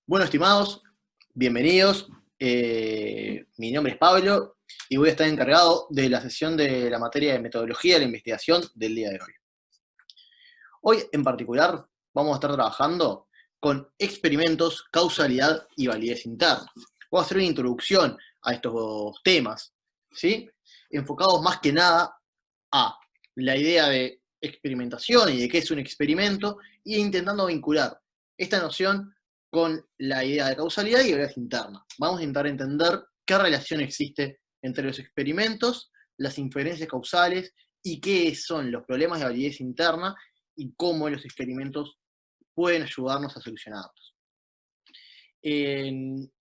Bueno, estimados, bienvenidos. Mi nombre es Pablo y voy a estar encargado de la sesión de la materia de metodología de la investigación del día de hoy. Hoy, en particular, vamos a estar trabajando con experimentos, causalidad y validez interna. Voy a hacer una introducción a estos temas, ¿sí? Enfocados más que nada a la idea de experimentación y de qué es un experimento, e intentando vincular esta noción con la idea de causalidad y validez interna. Vamos a intentar entender qué relación existe entre los experimentos, las inferencias causales y qué son los problemas de validez interna y cómo los experimentos pueden ayudarnos a solucionarlos. En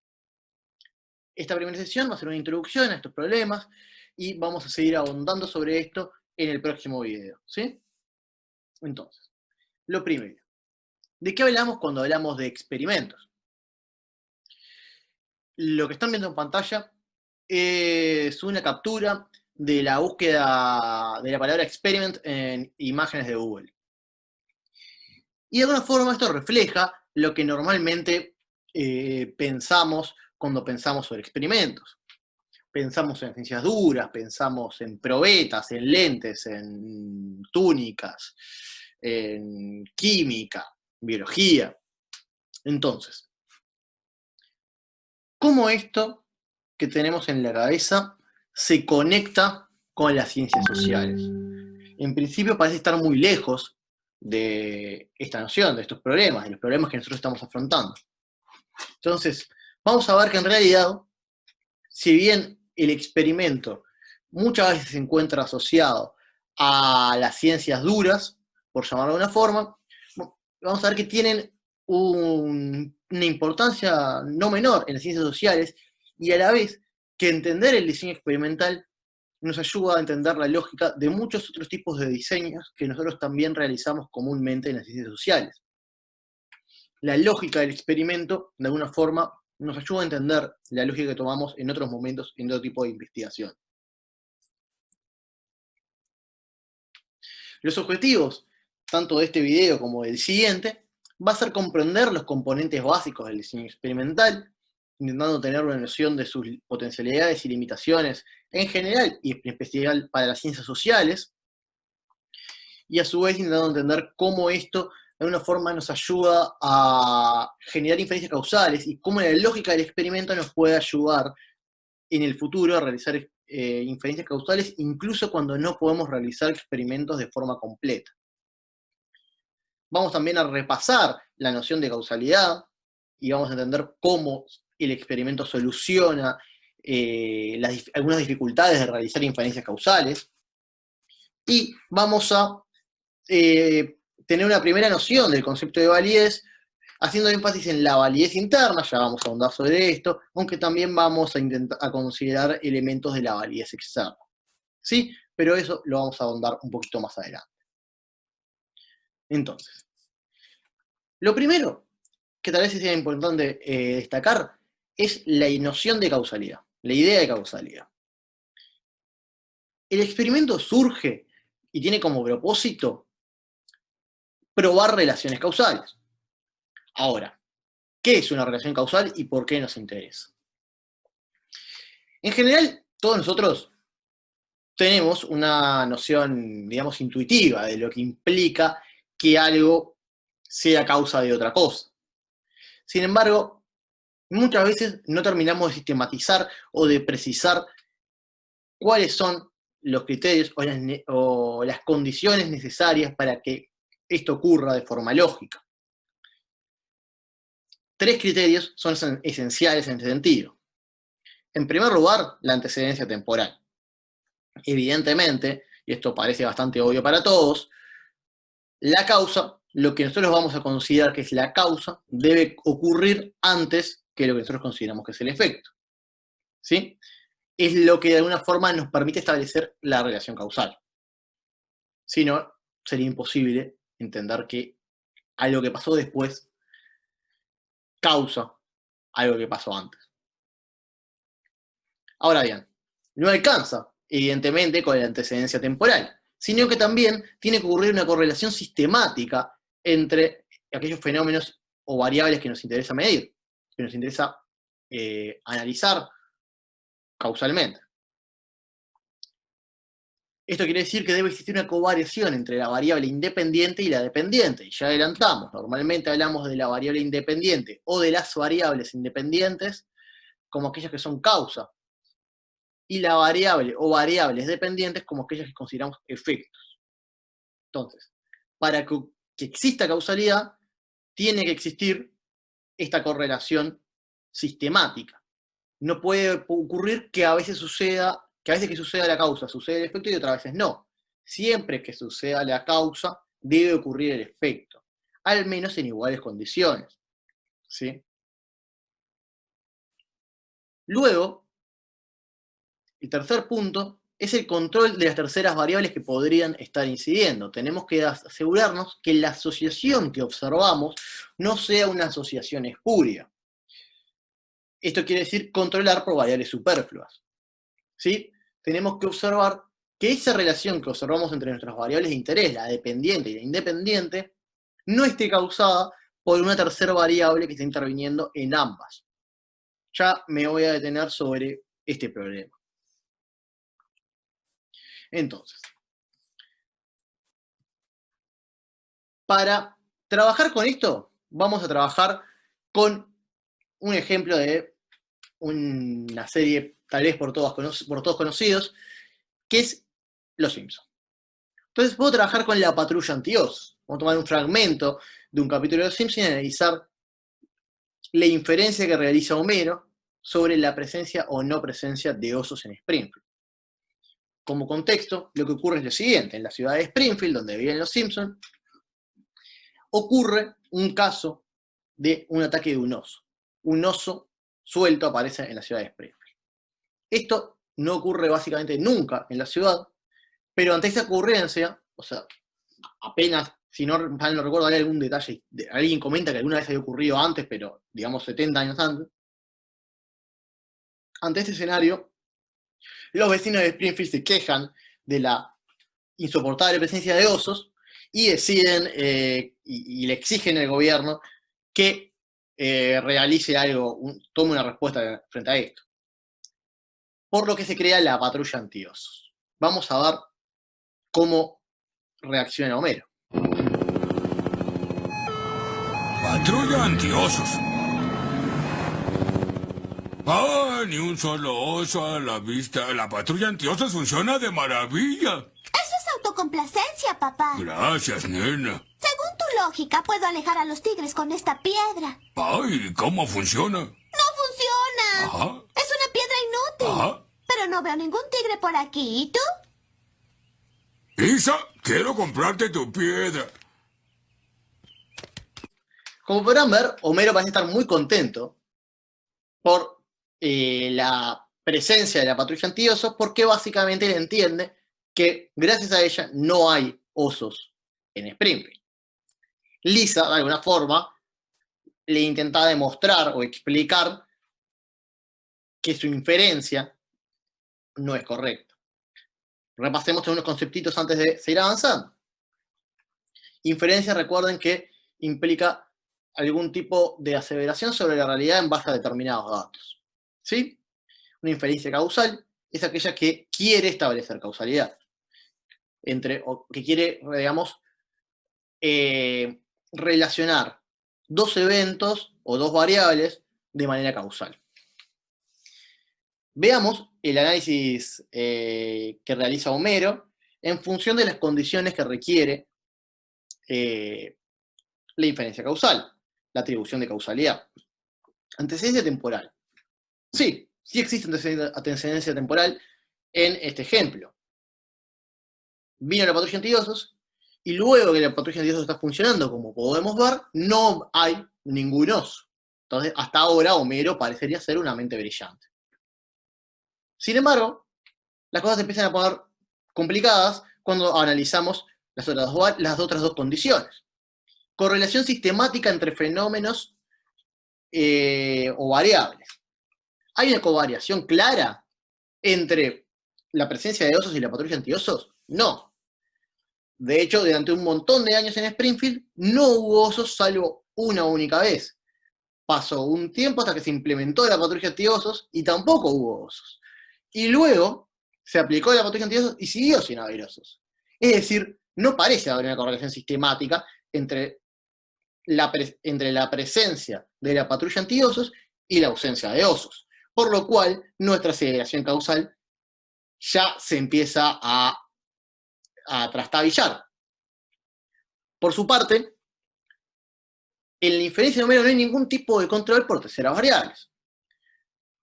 esta primera sesión va a ser una introducción a estos problemas y vamos a seguir ahondando sobre esto en el próximo video, ¿sí? Entonces, lo primero, ¿de qué hablamos cuando hablamos de experimentos? Lo que están viendo en pantalla es una captura de la búsqueda de la palabra experiment en imágenes de Google. Y de alguna forma esto refleja lo que normalmente pensamos cuando pensamos sobre experimentos. Pensamos en ciencias duras, pensamos en probetas, en lentes, en túnicas, en química, biología. Entonces, ¿cómo esto que tenemos en la cabeza se conecta con las ciencias sociales? En principio parece estar muy lejos de esta noción, de estos problemas, de los problemas que nosotros estamos afrontando. Entonces, vamos a ver que en realidad, si bien el experimento muchas veces se encuentra asociado a las ciencias duras, por llamarlo de una forma, vamos a ver que tienen una importancia no menor en las ciencias sociales y a la vez que entender el diseño experimental nos ayuda a entender la lógica de muchos otros tipos de diseños que nosotros también realizamos comúnmente en las ciencias sociales. La lógica del experimento, de alguna forma, nos ayuda a entender la lógica que tomamos en otros momentos en otro tipo de investigación. Los objetivos, tanto de este video como del siguiente, va a ser comprender los componentes básicos del diseño experimental, intentando tener una noción de sus potencialidades y limitaciones en general y en especial para las ciencias sociales, y a su vez intentando entender cómo esto de alguna forma nos ayuda a generar inferencias causales y cómo la lógica del experimento nos puede ayudar en el futuro a realizar inferencias causales, incluso cuando no podemos realizar experimentos de forma completa. Vamos también a repasar la noción de causalidad y vamos a entender cómo el experimento soluciona algunas dificultades de realizar inferencias causales. Y vamos a tener una primera noción del concepto de validez, haciendo énfasis en la validez interna, ya vamos a ahondar sobre esto, aunque también vamos a considerar elementos de la validez externa. ¿Sí? Pero eso lo vamos a ahondar un poquito más adelante. Entonces, lo primero que tal vez sea importante destacar es la noción de causalidad, la idea de causalidad. El experimento surge y tiene como propósito probar relaciones causales. Ahora, ¿qué es una relación causal y por qué nos interesa? En general, todos nosotros tenemos una noción, digamos, intuitiva de lo que implica que algo sea causa de otra cosa. Sin embargo, muchas veces no terminamos de sistematizar o de precisar cuáles son los criterios o las condiciones necesarias para que esto ocurra de forma lógica. Tres criterios son esenciales en este sentido. En primer lugar, la antecedencia temporal. Evidentemente, y esto parece bastante obvio para todos, la causa, lo que nosotros vamos a considerar que es la causa, debe ocurrir antes que lo que nosotros consideramos que es el efecto. ¿Sí? Es lo que de alguna forma nos permite establecer la relación causal. Si no, sería imposible entender que algo que pasó después causa algo que pasó antes. Ahora bien, no alcanza, evidentemente, con la antecedencia temporal, sino que también tiene que ocurrir una correlación sistemática entre aquellos fenómenos o variables que nos interesa medir. que nos interesa analizar causalmente. Esto quiere decir que debe existir una covariación entre la variable independiente y la dependiente. Y ya adelantamos, normalmente hablamos de la variable independiente o de las variables independientes como aquellas que son causa, y la variable o variables dependientes como aquellas que consideramos efectos. Entonces, para que exista causalidad, tiene que existir esta correlación sistemática. No puede ocurrir que a veces que suceda la causa, sucede el efecto y otras veces no. Siempre que suceda la causa, debe ocurrir el efecto, al menos en iguales condiciones. ¿Sí? Luego, el tercer punto es el control de las terceras variables que podrían estar incidiendo. Tenemos que asegurarnos que la asociación que observamos no sea una asociación espuria. Esto quiere decir controlar por variables superfluas. ¿Sí? Tenemos que observar que esa relación que observamos entre nuestras variables de interés, la dependiente y la independiente, no esté causada por una tercera variable que esté interviniendo en ambas. Ya me voy a detener sobre este problema. Entonces, para trabajar con esto, vamos a trabajar con un ejemplo de una serie, tal vez por todos conocidos, que es Los Simpsons. Entonces puedo trabajar con la patrulla anti-osos. Vamos a tomar un fragmento de un capítulo de Los Simpsons y analizar la inferencia que realiza Homero sobre la presencia o no presencia de osos en Springfield. Como contexto, lo que ocurre es lo siguiente. En la ciudad de Springfield, donde viven los Simpsons, ocurre un caso de un ataque de un oso. Un oso suelto aparece en la ciudad de Springfield. Esto no ocurre básicamente nunca en la ciudad, pero ante esta ocurrencia, o sea, apenas, si no mal no recuerdo, hay algún detalle, alguien comenta que alguna vez había ocurrido antes, pero digamos 70 años antes. Ante este escenario, los vecinos de Springfield se quejan de la insoportable presencia de osos y deciden y le exigen al gobierno que realice algo, tome una respuesta frente a esto. Por lo que se crea la patrulla anti-osos. Vamos a ver cómo reacciona Homero. Patrulla antiosos. ¡Ah! Ni un solo oso a la vista. La patrulla antiosos funciona de maravilla. Eso es autocomplacencia, papá. Gracias, nena. Según tu lógica, puedo alejar a los tigres con esta piedra. Ay, ¿cómo funciona? ¡No funciona! Ajá. Es una piedra inútil. Ajá. Pero no veo ningún tigre por aquí. ¿Y tú? Isa, quiero comprarte tu piedra. Como podrán ver, Homero parece estar muy contento por la presencia de la patrulla anti-osos, porque básicamente él entiende que gracias a ella no hay osos en Springfield. Lisa, de alguna forma, le intenta demostrar o explicar que su inferencia no es correcta. Repasemos unos conceptitos antes de seguir avanzando. Inferencia, recuerden que implica algún tipo de aseveración sobre la realidad en base a determinados datos. ¿Sí? Una inferencia causal es aquella que quiere establecer causalidad. O que quiere, digamos, relacionar dos eventos o dos variables de manera causal. Veamos el análisis que realiza Homero en función de las condiciones que requiere la inferencia causal, la atribución de causalidad. Antecedencia temporal. Sí existe antecedencia temporal en este ejemplo. Vino la patrulla anti-osos y luego que la patrulla anti-osos está funcionando, como podemos ver, no hay ningún oso. Entonces, hasta ahora Homero parecería ser una mente brillante. Sin embargo, las cosas se empiezan a poner complicadas cuando analizamos las otras dos condiciones. Correlación sistemática entre fenómenos o variables. ¿Hay una covariación clara entre la presencia de osos y la patrulla anti-osos? No. De hecho, durante un montón de años en Springfield no hubo osos salvo una única vez. pasó un tiempo hasta que se implementó la patrulla antiosos y tampoco hubo osos. Y luego se aplicó la patrulla antiosos y siguió sin haber osos. Es decir, no parece haber una correlación sistemática entre la presencia de la patrulla antiosos y la ausencia de osos. Por lo cual, nuestra segregación causal ya se empieza a trastabillar. Por su parte, en la inferencia de Homero no hay ningún tipo de control por terceras variables.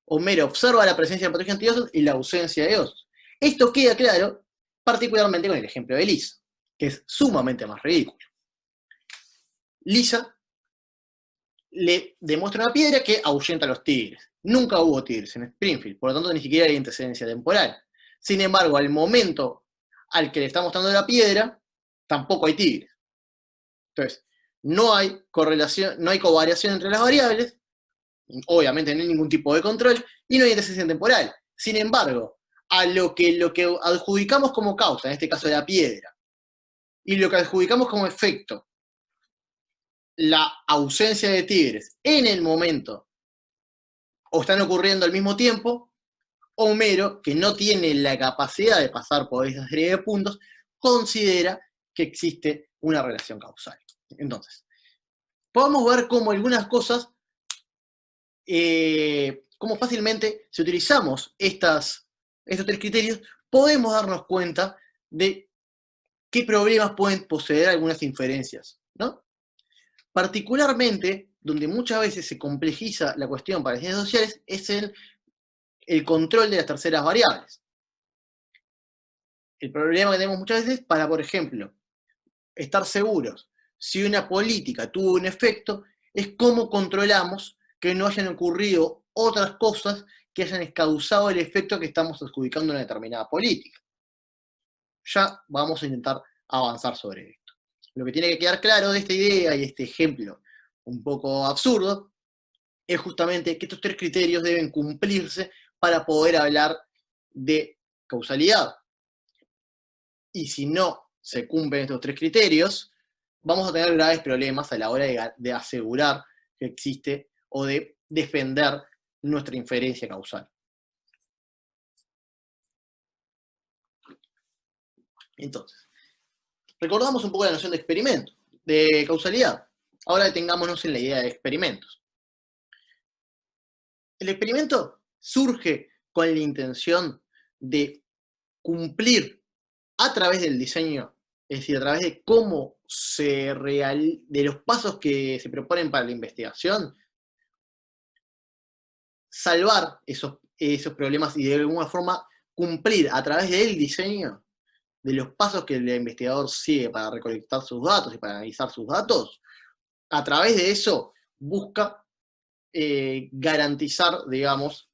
Homero observa la presencia de patrulla antiosos y la ausencia de osos. Esto queda claro particularmente con el ejemplo de Lisa, que es sumamente más ridículo. Lisa le demuestra una piedra que ahuyenta a los tigres. Nunca hubo tigres en Springfield, por lo tanto ni siquiera hay antecedencia temporal. Sin embargo, al momento al que le está mostrando la piedra, tampoco hay tigres. Entonces, no hay correlación, no hay covariación entre las variables, obviamente no hay ningún tipo de control, y no hay antecedencia temporal. Sin embargo, a lo que adjudicamos como causa, en este caso de la piedra, y lo que adjudicamos como efecto, la ausencia de tigres en el momento, o están ocurriendo al mismo tiempo, Homero, que no tiene la capacidad de pasar por esa serie de puntos, considera que existe una relación causal. Entonces, podemos ver cómo algunas cosas, cómo fácilmente, si utilizamos estos tres criterios, podemos darnos cuenta de qué problemas pueden poseer algunas inferencias, ¿no? Particularmente, donde muchas veces se complejiza la cuestión para las ciencias sociales, es el control de las terceras variables. El problema que tenemos muchas veces para, por ejemplo, estar seguros si una política tuvo un efecto, es cómo controlamos que no hayan ocurrido otras cosas que hayan causado el efecto que estamos adjudicando a una determinada política. Ya vamos a intentar avanzar sobre esto. Lo que tiene que quedar claro de esta idea y este ejemplo un poco absurdo es justamente que estos tres criterios deben cumplirse para poder hablar de causalidad. Y si no se cumplen estos tres criterios, vamos a tener graves problemas a la hora de asegurar que existe o de defender nuestra inferencia causal. Entonces, recordamos un poco la noción de experimento, de causalidad. Ahora detengámonos en la idea de experimentos. El experimento surge con la intención de cumplir a través del diseño, es decir, a través de cómo de los pasos que se proponen para la investigación, salvar esos problemas y de alguna forma cumplir a través del diseño de los pasos que el investigador sigue para recolectar sus datos y para analizar sus datos. A través de eso busca garantizar, digamos,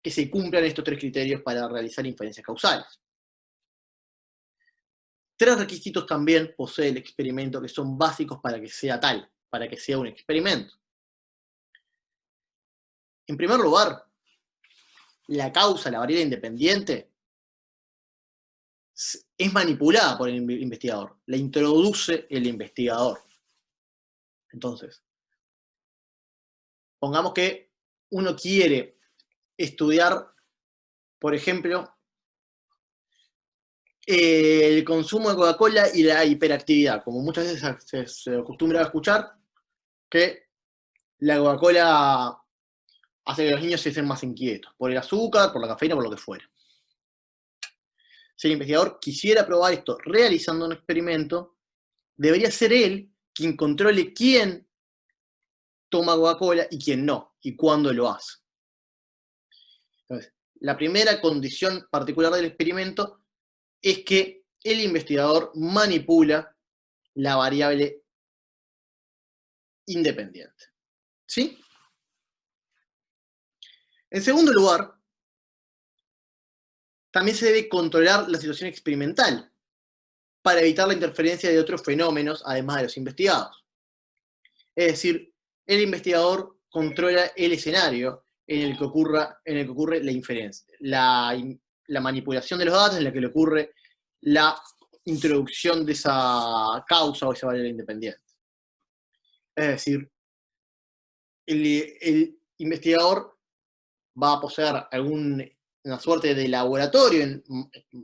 que se cumplan estos tres criterios para realizar inferencias causales. Tres requisitos también posee el experimento que son básicos para que sea tal, para que sea un experimento. En primer lugar, la causa, la variable independiente, es manipulada por el investigador, la introduce el investigador. Entonces, pongamos que uno quiere estudiar, por ejemplo, el consumo de Coca-Cola y la hiperactividad, como muchas veces se acostumbra a escuchar, que la Coca-Cola hace que los niños se estén más inquietos, por el azúcar, por la cafeína, por lo que fuera. Si el investigador quisiera probar esto realizando un experimento, debería ser él quien controle quién toma Coca-Cola y quién no, y cuándo lo hace. Entonces, la primera condición particular del experimento es que el investigador manipula la variable independiente. ¿Sí? En segundo lugar, también se debe controlar la situación experimental para evitar la interferencia de otros fenómenos, además de los investigados. Es decir, el investigador controla el escenario en el que ocurre la inferencia, la manipulación de los datos, en la que le ocurre la introducción de esa causa o esa variable independiente. Es decir, el investigador va a poseer una suerte de laboratorio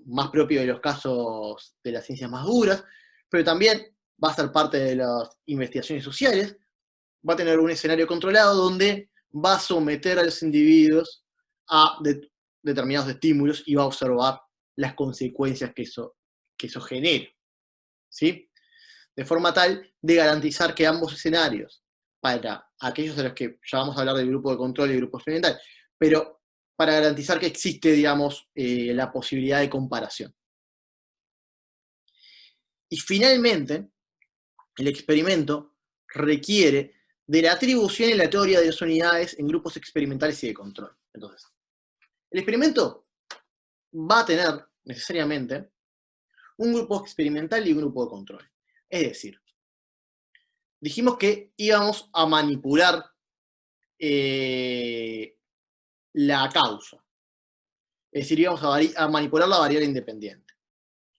más propio de los casos de las ciencias más duras, pero también va a ser parte de las investigaciones sociales, va a tener un escenario controlado donde va a someter a los individuos a determinados estímulos y va a observar las consecuencias que eso genera, ¿sí? De forma tal de garantizar que ambos escenarios, para aquellos a los que ya vamos a hablar del grupo de control y del grupo experimental, pero para garantizar que existe, digamos, la posibilidad de comparación. Y finalmente, el experimento requiere de la atribución aleatoria de las unidades en grupos experimentales y de control. Entonces, el experimento va a tener necesariamente un grupo experimental y un grupo de control. Es decir, dijimos que íbamos a manipular la causa. Es decir, íbamos a manipular la variable independiente.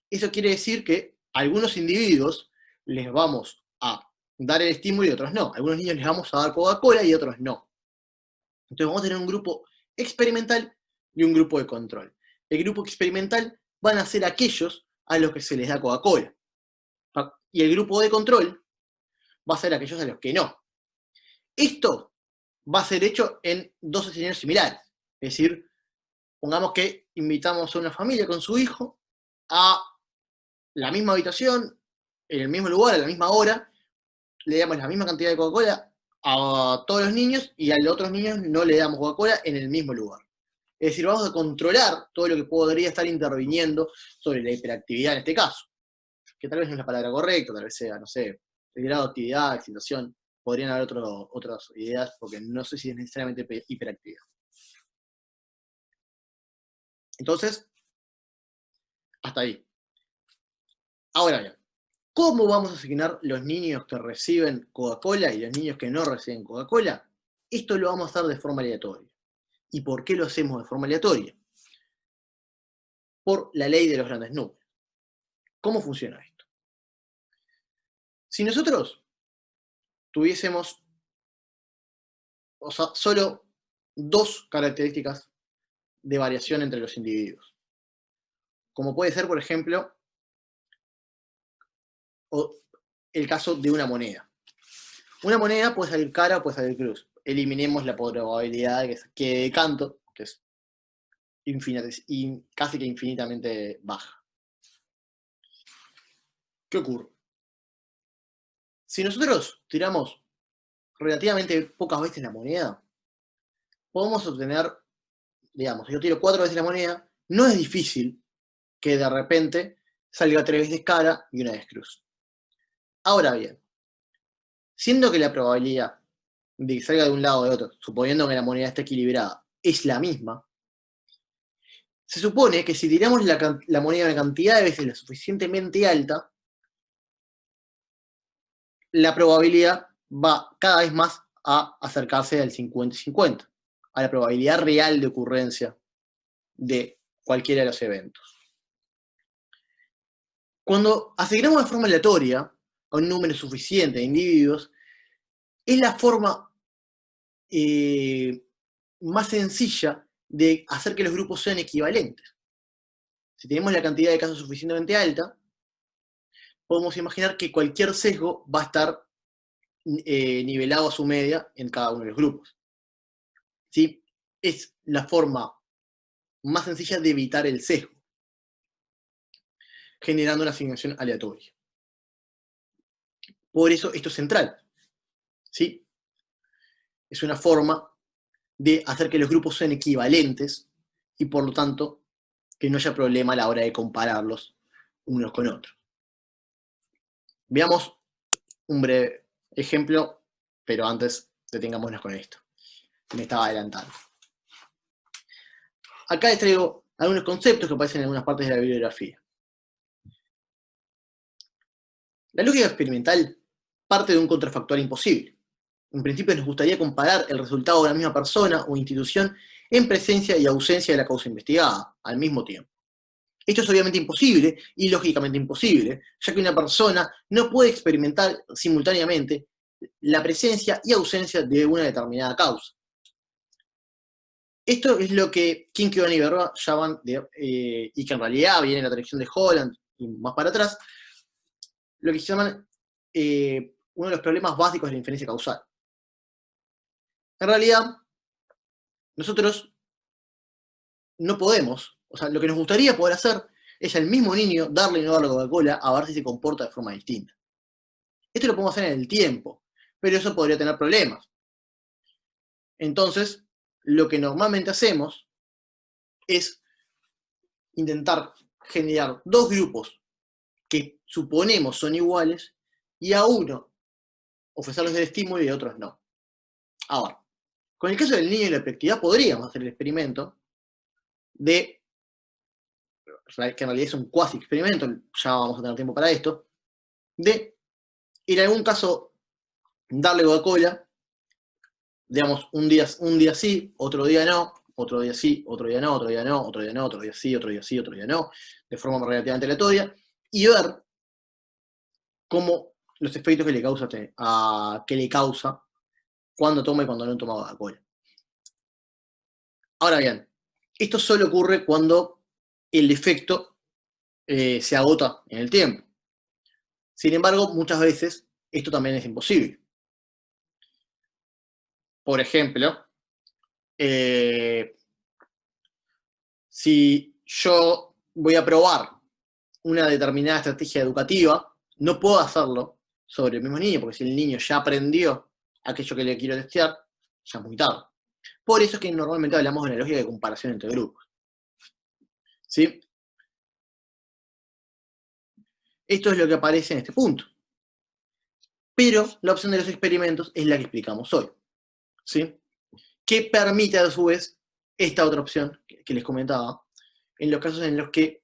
Eso quiere decir que a algunos individuos les vamos a dar el estímulo y otros no. A algunos niños les vamos a dar Coca-Cola y otros no. Entonces vamos a tener un grupo experimental y un grupo de control. El grupo experimental van a ser aquellos a los que se les da Coca-Cola. Y el grupo de control va a ser aquellos a los que no. Esto va a ser hecho en dos escenarios similares. Es decir, pongamos que invitamos a una familia con su hijo a la misma habitación, en el mismo lugar, a la misma hora, le damos la misma cantidad de Coca-Cola a todos los niños y a los otros niños no le damos Coca-Cola en el mismo lugar. Es decir, vamos a controlar todo lo que podría estar interviniendo sobre la hiperactividad en este caso. Que tal vez no es la palabra correcta, tal vez sea, no sé, el grado de actividad, excitación, podrían haber otras ideas, porque no sé si es necesariamente hiperactividad. Entonces, hasta ahí. Ahora bien, ¿cómo vamos a asignar los niños que reciben Coca-Cola y los niños que no reciben Coca-Cola? Esto lo vamos a hacer de forma aleatoria. ¿Y por qué lo hacemos de forma aleatoria? Por la ley de los grandes números. ¿Cómo funciona esto? Si nosotros tuviésemos solo dos características de variación entre los individuos, como puede ser, por ejemplo, el caso de una moneda. Una moneda puede salir cara o puede salir cruz. Eliminemos la probabilidad de que quede de canto, que es casi que infinitamente baja. ¿Qué ocurre? Si nosotros tiramos relativamente pocas veces la moneda, podemos obtener, digamos, si yo tiro 4 veces la moneda, no es difícil que de repente salga 3 veces cara y una vez cruz. Ahora bien, siendo que la probabilidad de que salga de un lado o de otro, suponiendo que la moneda esté equilibrada, es la misma, se supone que si tiramos la moneda una cantidad de veces lo suficientemente alta, la probabilidad va cada vez más a acercarse al 50-50, a la probabilidad real de ocurrencia de cualquiera de los eventos. Cuando asignamos de forma aleatoria a un número suficiente de individuos, es la forma más sencilla de hacer que los grupos sean equivalentes. Si tenemos la cantidad de casos suficientemente alta, podemos imaginar que cualquier sesgo va a estar nivelado a su media en cada uno de los grupos. ¿Sí? Es la forma más sencilla de evitar el sesgo, generando una asignación aleatoria. Por eso esto es central. ¿Sí? Es una forma de hacer que los grupos sean equivalentes y por lo tanto que no haya problema a la hora de compararlos unos con otros. Veamos un breve ejemplo, pero antes detengámonos con esto. Me estaba adelantando. Acá les traigo algunos conceptos que aparecen en algunas partes de la bibliografía. La lógica experimental parte de un contrafactual imposible. En principio nos gustaría comparar el resultado de la misma persona o institución en presencia y ausencia de la causa investigada, al mismo tiempo. Esto es obviamente imposible y lógicamente imposible, ya que una persona no puede experimentar simultáneamente la presencia y ausencia de una determinada causa. Esto es lo que Kinkyoin y Berra llaman, y que en realidad viene en la tradición de Holland y más para atrás, lo que se llaman uno de los problemas básicos de la inferencia causal. En realidad, nosotros no podemos, o sea, lo que nos gustaría poder hacer es al mismo niño darle y no darle Coca-Cola a ver si se comporta de forma distinta. Esto lo podemos hacer en el tiempo, pero eso podría tener problemas. Entonces, lo que normalmente hacemos es intentar generar dos grupos que suponemos son iguales y a uno ofrecerles el estímulo y a otros no. Ahora, con el caso del niño y la hiperactividad podríamos hacer el experimento de, que en realidad es un cuasi experimento, ya vamos a tener tiempo para esto, de en algún caso darle Coca-Cola, digamos, un día sí, otro día no, otro día sí, otro día no, otro día no, otro día no, otro día sí, otro día sí, otro día no, de forma relativamente aleatoria, y ver cómo los efectos que le causa cuando toma y cuando no toma Coca-Cola. Ahora bien, esto solo ocurre cuando el efecto se agota en el tiempo. Sin embargo, muchas veces esto también es imposible. Por ejemplo, si yo voy a probar una determinada estrategia educativa, no puedo hacerlo sobre el mismo niño, porque si el niño ya aprendió aquello que le quiero testear, ya es muy tarde. Por eso es que normalmente hablamos de la lógica de comparación entre grupos. ¿Sí? Esto es lo que aparece en este punto. Pero la opción de los experimentos es la que explicamos hoy. ¿Sí? Que permite a su vez esta otra opción que les comentaba, en los casos en los que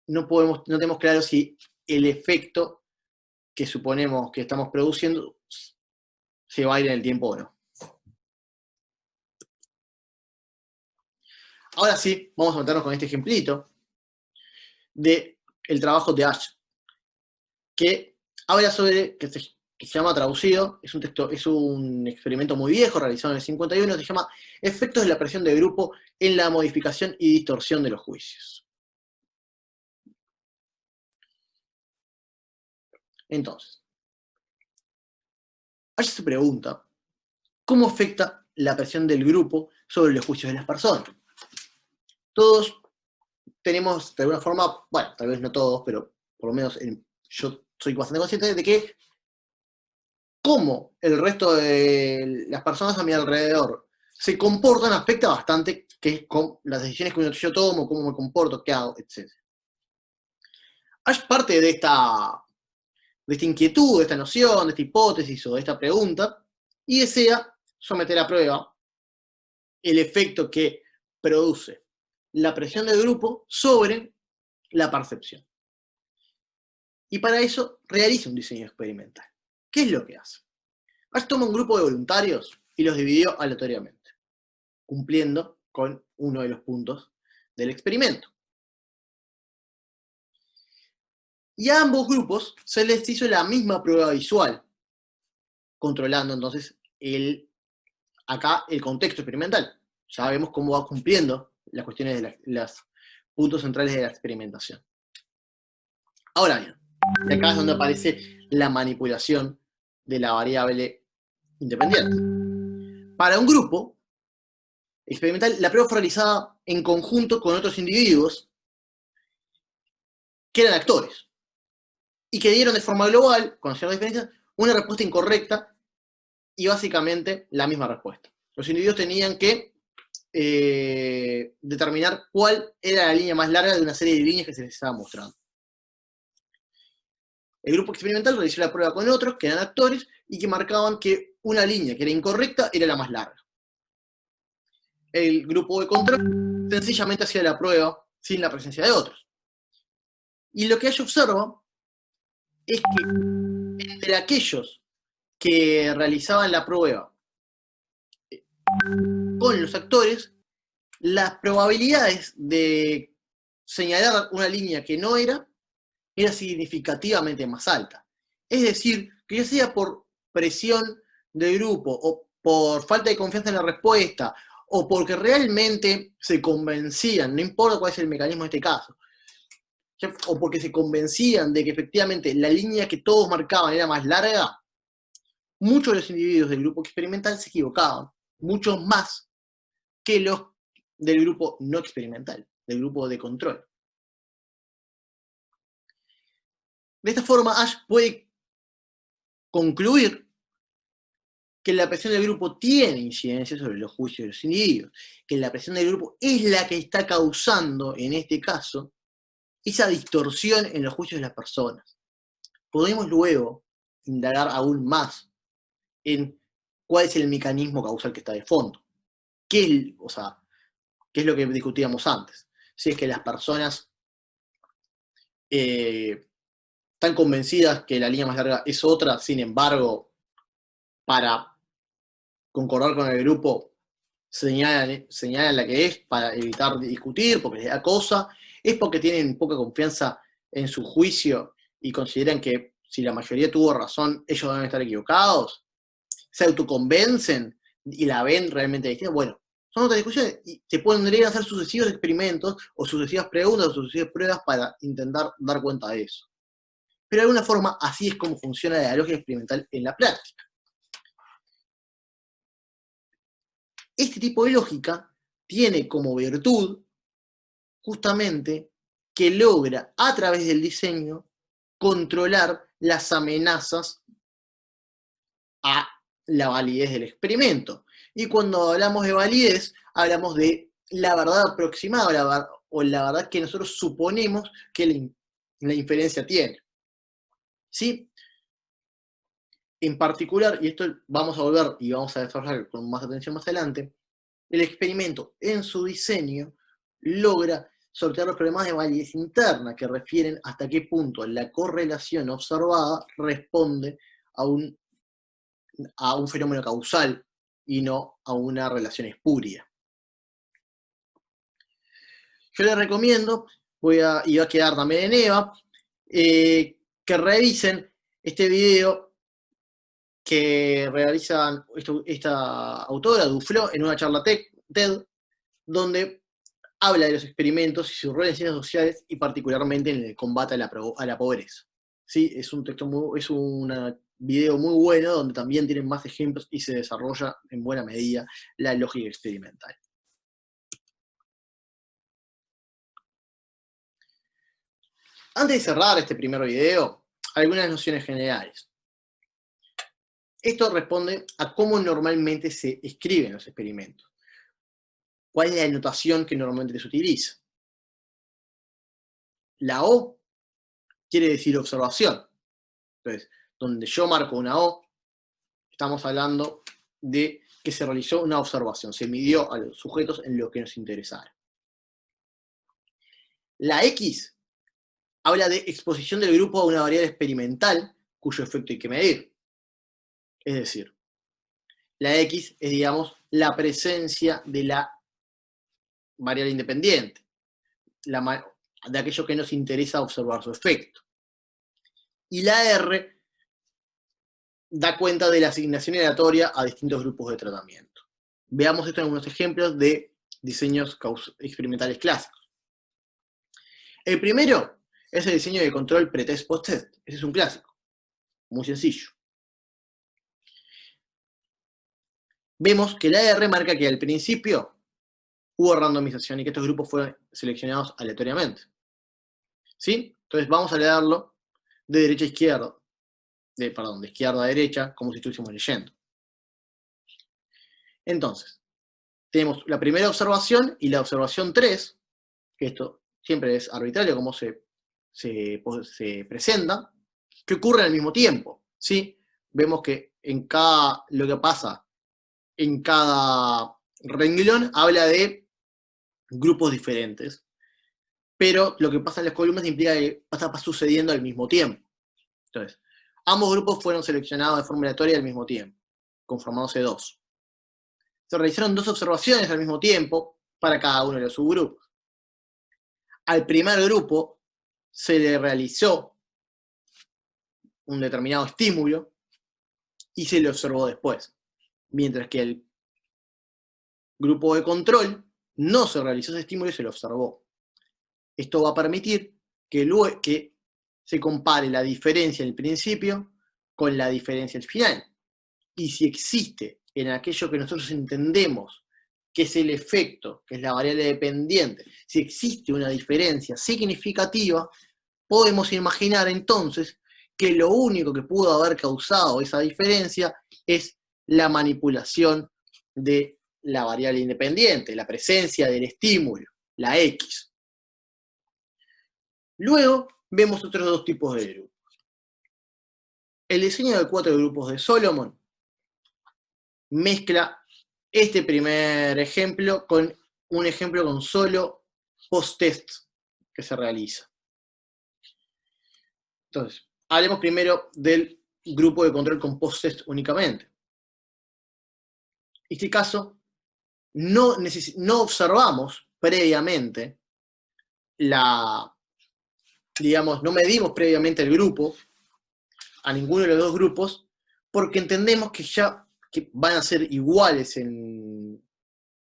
no tenemos claro si el efecto que suponemos que estamos produciendo se va a ir en el tiempo o no. Ahora sí, vamos a meternos con este ejemplito del trabajo de Ash, que habla sobre, que se llama Traducido, es un experimento muy viejo, realizado en el 51, se llama Efectos de la presión de grupo en la modificación y distorsión de los juicios. Entonces, Ash se pregunta, ¿cómo afecta la presión del grupo sobre los juicios de las personas? Todos tenemos, de alguna forma, bueno, tal vez no todos, pero por lo menos yo soy bastante consciente de que cómo el resto de las personas a mi alrededor se comportan afecta bastante que es con las decisiones que yo tomo, cómo me comporto, qué hago, etc. Ash parte de esta inquietud, de esta noción, de esta hipótesis o de esta pregunta, y desea someter a prueba el efecto que produce la presión del grupo sobre la percepción. Y para eso realiza un diseño experimental. ¿Qué es lo que hace? Ash toma un grupo de voluntarios y los dividió aleatoriamente, cumpliendo con uno de los puntos del experimento. Y a ambos grupos se les hizo la misma prueba visual, controlando entonces acá el contexto experimental. Ya vemos cómo va cumpliendo las cuestiones de los puntos centrales de la experimentación. Ahora bien, y acá es donde aparece la manipulación de la variable independiente. Para un grupo experimental, la prueba fue realizada en conjunto con otros individuos que eran actores y que dieron de forma global, con ciertas diferencias, una respuesta incorrecta y básicamente la misma respuesta. Los individuos tenían que determinar cuál era la línea más larga de una serie de líneas que se les estaba mostrando. El grupo experimental realizó la prueba con otros que eran actores y que marcaban que una línea que era incorrecta era la más larga. El grupo de control sencillamente hacía la prueba sin la presencia de otros. Y lo que Ash observa es que entre aquellos que realizaban la prueba con los actores, las probabilidades de señalar una línea que no era significativamente más alta. Es decir, que ya sea por presión del grupo, o por falta de confianza en la respuesta, o porque realmente se convencían, no importa cuál es el mecanismo en este caso, o porque se convencían de que efectivamente la línea que todos marcaban era más larga, muchos de los individuos del grupo experimental se equivocaban, muchos más que los del grupo no experimental, del grupo de control. De esta forma, Ash puede concluir que la presión del grupo tiene incidencia sobre los juicios de los individuos, que la presión del grupo es la que está causando, en este caso, esa distorsión en los juicios de las personas. Podemos luego indagar aún más en cuál es el mecanismo causal que está de fondo. ¿Qué es lo que discutíamos antes? Si es que las personas están convencidas que la línea más larga es otra, sin embargo, para concordar con el grupo, señalan la que es para evitar discutir, porque les da cosa, es porque tienen poca confianza en su juicio y consideran que si la mayoría tuvo razón, ellos deben estar equivocados, se autoconvencen y la ven realmente distinta. Bueno, son otras discusiones y se podrían hacer sucesivos experimentos o sucesivas preguntas o sucesivas pruebas para intentar dar cuenta de eso. Pero de alguna forma, así es como funciona la lógica experimental en la práctica. Este tipo de lógica tiene como virtud justamente que logra a través del diseño controlar las amenazas a la validez del experimento. Y cuando hablamos de validez, hablamos de la verdad aproximada o la verdad que nosotros suponemos que la inferencia tiene. ¿Sí? En particular, y esto vamos a volver y vamos a desarrollar con más atención más adelante, el experimento en su diseño logra sortear los problemas de validez interna que refieren hasta qué punto la correlación observada responde a un fenómeno causal y no a una relación espuria. Yo les recomiendo, y va a quedar también en EVA, que revisen este video que realiza esta autora, Duflo, en una charla TED, donde habla de los experimentos y su rol en ciencias sociales y particularmente en el combate a la pobreza. ¿Sí? Es un video muy bueno donde también tienen más ejemplos y se desarrolla en buena medida la lógica experimental. Antes de cerrar este primer video, algunas nociones generales. Esto responde a cómo normalmente se escriben los experimentos. ¿Cuál es la notación que normalmente se utiliza? La O quiere decir observación. Entonces, donde yo marco una O, estamos hablando de que se realizó una observación, se midió a los sujetos en lo que nos interesara. La X habla de exposición del grupo a una variable experimental cuyo efecto hay que medir. Es decir, la X es, digamos, la presencia de la variable independiente, de aquello que nos interesa observar su efecto. Y la R da cuenta de la asignación aleatoria a distintos grupos de tratamiento. Veamos esto en algunos ejemplos de diseños experimentales clásicos. El primero es el diseño de control pretest post-test. Ese es un clásico, muy sencillo. Vemos que la R marca que al principio hubo randomización y que estos grupos fueron seleccionados aleatoriamente. ¿Sí? Entonces vamos a leerlo de derecha a izquierda, de izquierda a derecha, como si estuviésemos leyendo. Entonces, tenemos la primera observación y la observación 3, que esto siempre es arbitrario como se presenta, que ocurre al mismo tiempo. ¿Sí? Vemos que lo que pasa en cada renglón habla de grupos diferentes, pero lo que pasa en las columnas implica que está sucediendo al mismo tiempo. Entonces, ambos grupos fueron seleccionados de forma aleatoria al mismo tiempo, conformándose dos. Se realizaron dos observaciones al mismo tiempo para cada uno de los subgrupos. Al primer grupo se le realizó un determinado estímulo y se le observó después. Mientras que el grupo de control no se realizó ese estímulo y se lo observó. Esto va a permitir que se compare la diferencia al principio con la diferencia al final. Y si existe en aquello que nosotros entendemos que es el efecto, que es la variable dependiente, si existe una diferencia significativa, podemos imaginar entonces que lo único que pudo haber causado esa diferencia es la manipulación de la variable independiente, la presencia del estímulo, la X. Luego vemos otros dos tipos de grupos. El diseño de 4 grupos de Solomon mezcla este primer ejemplo con un ejemplo con solo post-test que se realiza. Entonces, hablemos primero del grupo de control con post-test únicamente. En este caso, no observamos previamente no medimos previamente el grupo, a ninguno de los dos grupos, porque entendemos que van a ser iguales en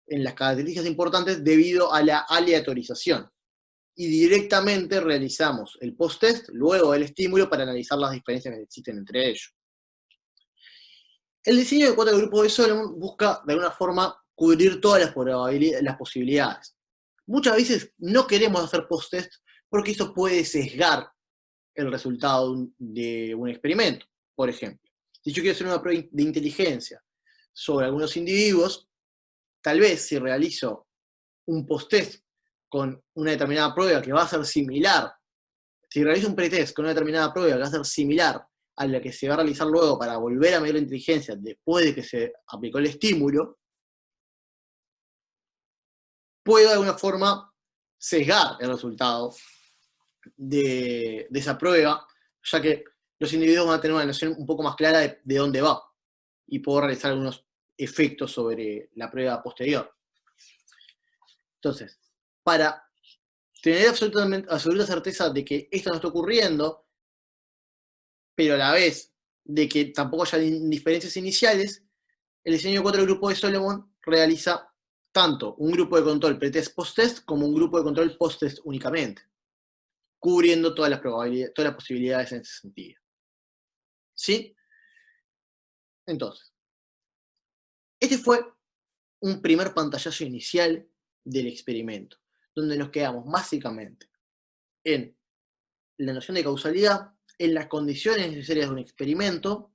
las características importantes debido a la aleatorización. Y directamente realizamos el post-test luego del estímulo para analizar las diferencias que existen entre ellos. El diseño de 4 grupos de Solomon busca de alguna forma cubrir todas las posibilidades. Muchas veces no queremos hacer post-test porque eso puede sesgar el resultado de un experimento. Por ejemplo, si yo quiero hacer una prueba de inteligencia sobre algunos individuos, tal vez si realizo un post-test con una determinada prueba que va a ser similar, si realizo un pretest con una determinada prueba que va a ser similar a la que se va a realizar luego para volver a medir la inteligencia después de que se aplicó el estímulo, puedo de alguna forma sesgar el resultado de esa prueba, ya que los individuos van a tener una noción un poco más clara de dónde va, y puedo realizar algunos efectos sobre la prueba posterior. Entonces, para tener absoluta certeza de que esto no está ocurriendo, pero a la vez de que tampoco haya diferencias iniciales, el diseño de 4 grupos de Solomon realiza tanto un grupo de control pretest post-test como un grupo de control post-test únicamente, cubriendo todas las posibilidades en ese sentido. ¿Sí? Entonces, este fue un primer pantallazo inicial del experimento, donde nos quedamos básicamente en la noción de causalidad, en las condiciones necesarias de un experimento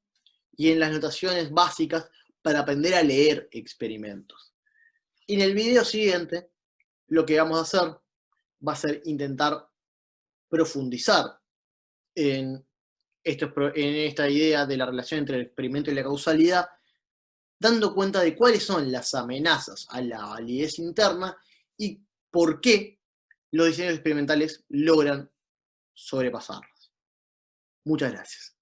y en las notaciones básicas para aprender a leer experimentos. Y en el video siguiente, lo que vamos a hacer va a ser intentar profundizar en esta idea de la relación entre el experimento y la causalidad, dando cuenta de cuáles son las amenazas a la validez interna y por qué los diseños experimentales logran sobrepasarlas. Muchas gracias.